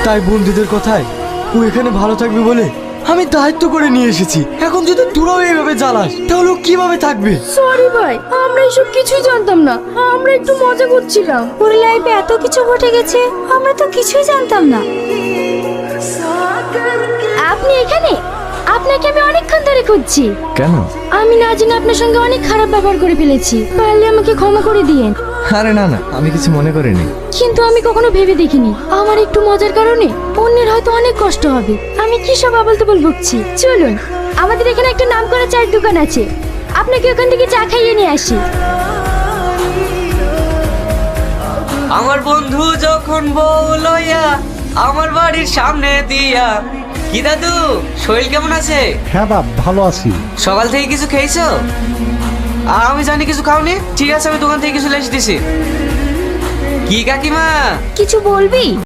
তাই বন্ধুদের কথায় ও এখানে ভালো থাকবে বলে আমি দায়িত্ব করে নিয়ে এসেছি। এখন যদি তোরাও এইভাবে জ্বালাস তাহলে ও কিভাবে থাকবে? সরি ভাই, আমরা এসব কিছুই জানতাম না, আমরা একটু মজা করছিলাম। ওর লাইফে এত কিছু ঘটে গেছে, আমরা তো কিছুই জানতাম না। আপনি এখানে? আপনাকে আমি অনেকক্ষণ ধরে খুঁজছি। কেন? আমি না জেনে আপনার সঙ্গে অনেক খারাপ ব্যবহার করে ফেলেছি, পারলে আমাকে ক্ষমা করে দিয়েন। আরে না না, আমি কিছু মনে করিনি। কিন্তু আমি কখনো ভেবে দেখিনি আমার একটু মজার কারণে অন্যের হয়তো অনেক কষ্ট হবে। আমি কি সব আবল-তাবল বকছি? চলুন, আমাদের এখানে একটা নামকরা চায়ের দোকান আছে, আপনাকে ওখান থেকে চা খাইয়ে নিয়ে আসি। আমার বন্ধু যখন বউ লইয়া আমার বাড়ির সামনে দিয়া। কি দাদু, শরীর কেমন আছে? হ্যাঁ বাপ, ভালো আছি। সকাল থেকে কিছু খেয়েছো? আমি জানি কিছু খাওনি। ঠিক আছে, আমি দোকান থেকে কিছু লেস দিছি। কি কাকিমা, কিছু বলবি?